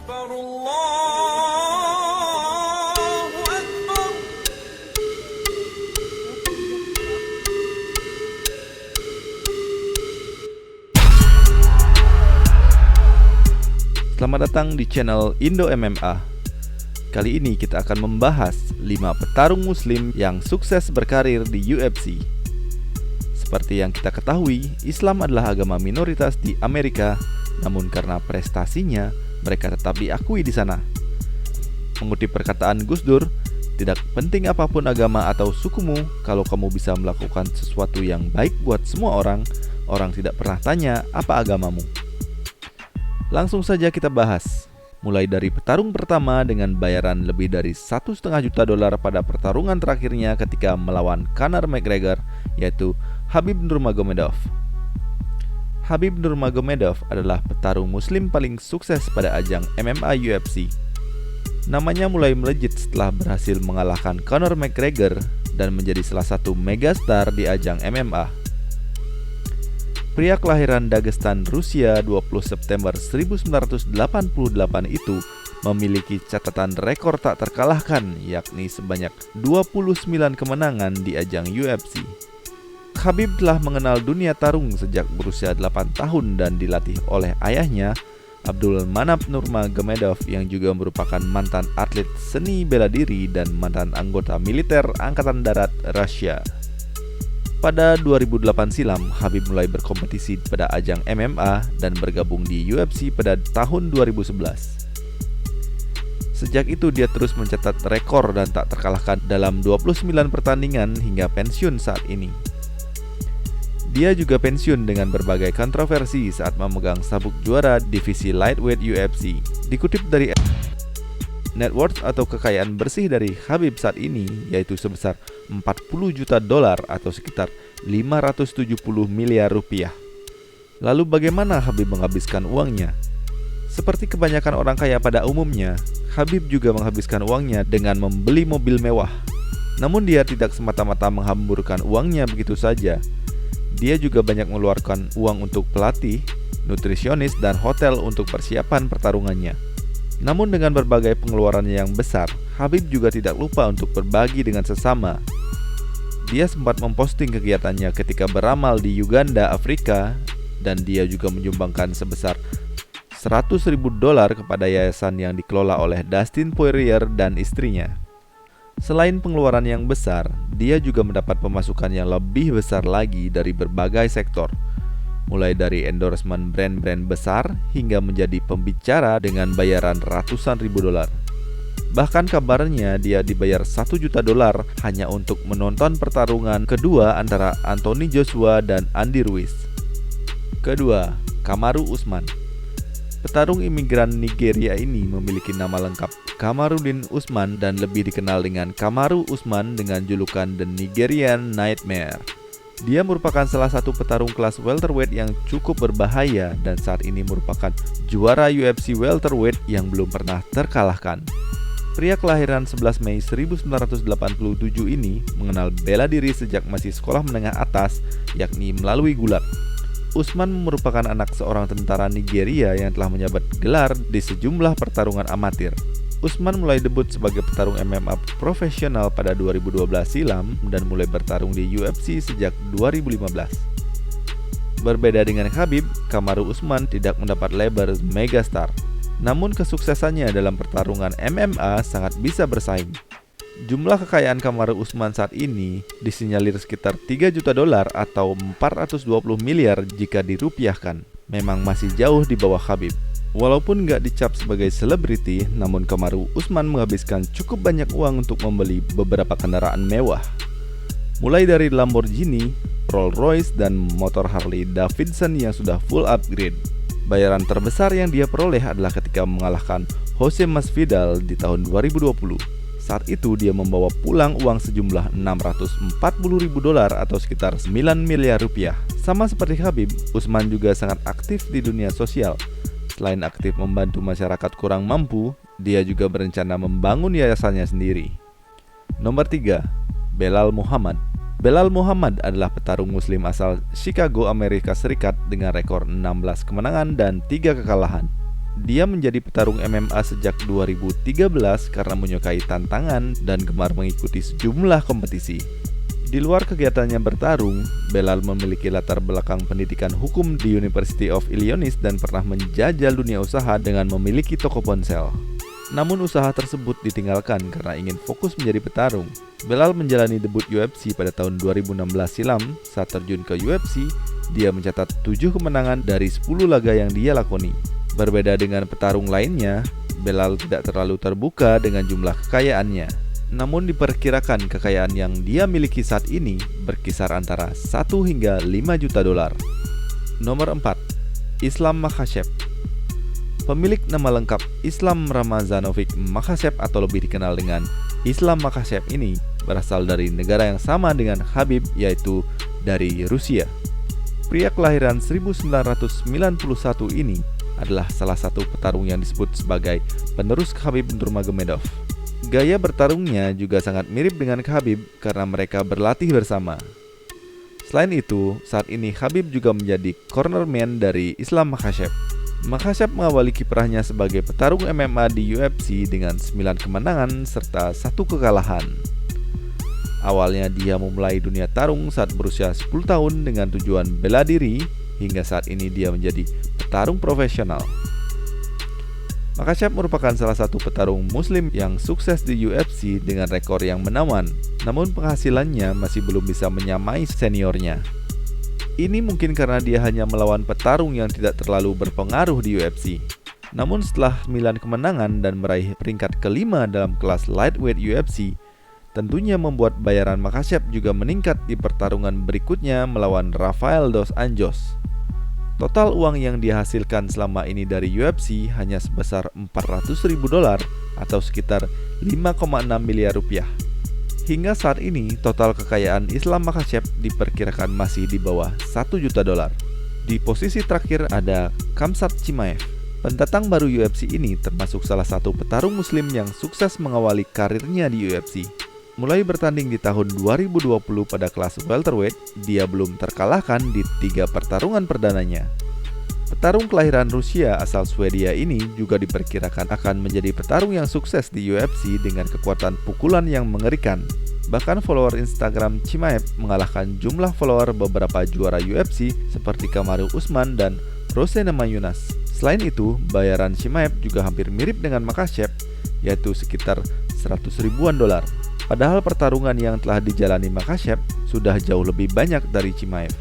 أكبر الله أكبر. Selamat datang di channel Indo MMA. Kali ini kita akan membahas 5 petarung muslim yang sukses berkarir di UFC. Seperti yang kita ketahui, Islam adalah agama minoritas di Amerika, namun karena prestasinya, mereka tetap diakui di sana. Mengutip perkataan Gus Dur, tidak penting apapun agama atau sukumu, kalau kamu bisa melakukan sesuatu yang baik buat semua orang, orang tidak pernah tanya apa agamamu. Langsung saja kita bahas. Mulai dari petarung pertama dengan bayaran lebih dari $1,5 juta pada pertarungan terakhirnya ketika melawan Conor McGregor, yaitu Khabib Nurmagomedov. Khabib Nurmagomedov adalah petarung muslim paling sukses pada ajang MMA UFC. Namanya mulai melejit setelah berhasil mengalahkan Conor McGregor dan menjadi salah satu megastar di ajang MMA. Pria kelahiran Dagestan, Rusia 20 September 1988 itu memiliki catatan rekor tak terkalahkan, yakni sebanyak 29 kemenangan di ajang UFC. Khabib telah mengenal dunia tarung sejak berusia 8 tahun dan dilatih oleh ayahnya, Abdul Manap Nurmagomedov, yang juga merupakan mantan atlet seni bela diri dan mantan anggota militer Angkatan Darat Rusia. Pada 2008 silam, Khabib mulai berkompetisi pada ajang MMA dan bergabung di UFC pada tahun 2011. Sejak itu dia terus mencatat rekor dan tak terkalahkan dalam 29 pertandingan hingga pensiun saat ini. Dia juga pensiun dengan berbagai kontroversi saat memegang sabuk juara divisi lightweight UFC. Dikutip dari net worth atau kekayaan bersih dari Khabib saat ini yaitu sebesar $40 juta atau sekitar 570 miliar rupiah. Lalu bagaimana Khabib menghabiskan uangnya? Seperti kebanyakan orang kaya pada umumnya, Khabib juga menghabiskan uangnya dengan membeli mobil mewah. Namun dia tidak semata-mata menghamburkan uangnya begitu saja. Dia juga banyak mengeluarkan uang untuk pelatih, nutrisionis, dan hotel untuk persiapan pertarungannya. Namun dengan berbagai pengeluarannya yang besar, Khabib juga tidak lupa untuk berbagi dengan sesama. Dia sempat memposting kegiatannya ketika beramal di Uganda, Afrika, dan dia juga menyumbangkan sebesar $100.000 kepada yayasan yang dikelola oleh Dustin Poirier dan istrinya. Selain pengeluaran yang besar, dia juga mendapat pemasukan yang lebih besar lagi dari berbagai sektor, mulai dari endorsement brand-brand besar hingga menjadi pembicara dengan bayaran ratusan ribu dolar. Bahkan kabarnya dia dibayar $1 juta hanya untuk menonton pertarungan kedua antara Anthony Joshua dan Andy Ruiz. Kedua, Kamaru Usman. Petarung imigran Nigeria ini memiliki nama lengkap Kamaruddin Usman dan lebih dikenal dengan Kamaru Usman dengan julukan The Nigerian Nightmare. Dia merupakan salah satu petarung kelas welterweight yang cukup berbahaya dan saat ini merupakan juara UFC welterweight yang belum pernah terkalahkan. Pria kelahiran 11 Mei 1987 ini mengenal bela diri sejak masih sekolah menengah atas, yakni melalui gulat. Usman merupakan anak seorang tentara Nigeria yang telah menjabat gelar di sejumlah pertarungan amatir. Usman mulai debut sebagai petarung MMA profesional pada 2012 silam dan mulai bertarung di UFC sejak 2015. Berbeda dengan Khabib, Kamaru Usman tidak mendapat label megastar. Namun kesuksesannya dalam pertarungan MMA sangat bisa bersaing. Jumlah kekayaan Kamaru Usman saat ini disinyalir sekitar $3 juta atau 420 miliar jika dirupiahkan. Memang masih jauh di bawah Khabib. Walaupun nggak dicap sebagai selebriti, namun Kamaru Usman menghabiskan cukup banyak uang untuk membeli beberapa kendaraan mewah. Mulai dari Lamborghini, Rolls-Royce, dan motor Harley Davidson yang sudah full upgrade. Bayaran terbesar yang dia peroleh adalah ketika mengalahkan Jose Masvidal di tahun 2020. Saat itu dia membawa pulang uang sejumlah $640.000 atau sekitar 9 miliar rupiah. Sama seperti Khabib, Usman juga sangat aktif di dunia sosial. Selain aktif membantu masyarakat kurang mampu, dia juga berencana membangun yayasannya sendiri. Nomor 3, Belal Muhammad. Belal Muhammad adalah petarung muslim asal Chicago, Amerika Serikat dengan rekor 16 kemenangan dan 3 kekalahan. Dia menjadi petarung MMA sejak 2013 karena menyukai tantangan dan gemar mengikuti sejumlah kompetisi. Di luar kegiatannya bertarung, Belal memiliki latar belakang pendidikan hukum di University of Illinois dan pernah menjajal dunia usaha dengan memiliki toko ponsel. Namun usaha tersebut ditinggalkan karena ingin fokus menjadi petarung. Belal menjalani debut UFC pada tahun 2016 silam. Saat terjun ke UFC, dia mencatat 7 kemenangan dari 10 laga yang dia lakoni. Berbeda dengan petarung lainnya, Belal tidak terlalu terbuka dengan jumlah kekayaannya. Namun diperkirakan kekayaan yang dia miliki saat ini berkisar antara 1 hingga 5 juta dolar. Nomor 4. Islam Makhachev. Pemilik nama lengkap Islam Ramazanovic Makhachev atau lebih dikenal dengan Islam Makhachev ini berasal dari negara yang sama dengan Khabib, yaitu dari Rusia. Pria kelahiran 1991 ini adalah salah satu petarung yang disebut sebagai penerus Khabib Nurmagomedov. Gaya bertarungnya juga sangat mirip dengan Khabib karena mereka berlatih bersama. Selain itu, saat ini Khabib juga menjadi cornerman dari Islam Makhachev. Makhachev mengawali kiprahnya sebagai petarung MMA di UFC dengan 9 kemenangan serta 1 kekalahan. Awalnya dia memulai dunia tarung saat berusia 10 tahun dengan tujuan bela diri, hingga saat ini dia menjadi petarung profesional. Makhachev merupakan salah satu petarung muslim yang sukses di UFC dengan rekor yang menawan, namun penghasilannya masih belum bisa menyamai seniornya. Ini mungkin karena dia hanya melawan petarung yang tidak terlalu berpengaruh di UFC. Namun setelah 9 kemenangan dan meraih peringkat kelima dalam kelas lightweight UFC, tentunya membuat bayaran Makhachev juga meningkat di pertarungan berikutnya melawan Rafael dos Anjos. Total uang yang dihasilkan selama ini dari UFC hanya sebesar 400.000 dolar atau sekitar 5,6 miliar rupiah. Hingga saat ini, total kekayaan Islam Makhachev diperkirakan masih di bawah 1 juta dolar. Di posisi terakhir ada Khamzat Chimaev. Pendatang baru UFC ini termasuk salah satu petarung muslim yang sukses mengawali karirnya di UFC. Mulai bertanding di tahun 2020 pada kelas welterweight, dia belum terkalahkan di 3 pertarungan perdananya. Petarung kelahiran Rusia asal Swedia ini juga diperkirakan akan menjadi petarung yang sukses di UFC dengan kekuatan pukulan yang mengerikan. Bahkan follower Instagram Chimaev mengalahkan jumlah follower beberapa juara UFC seperti Kamaru Usman dan Rose Namajunas. Selain itu, bayaran Chimaev juga hampir mirip dengan Makhachev, yaitu sekitar 100 ribuan dolar. Padahal pertarungan yang telah dijalani Makhachev sudah jauh lebih banyak dari Chimaev.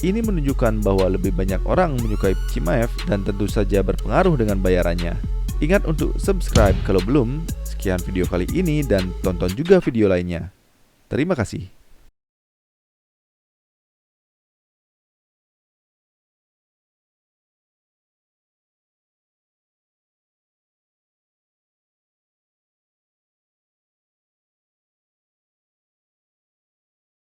Ini menunjukkan bahwa lebih banyak orang menyukai Chimaev dan tentu saja berpengaruh dengan bayarannya. Ingat untuk subscribe kalau belum. Sekian video kali ini dan tonton juga video lainnya. Terima kasih.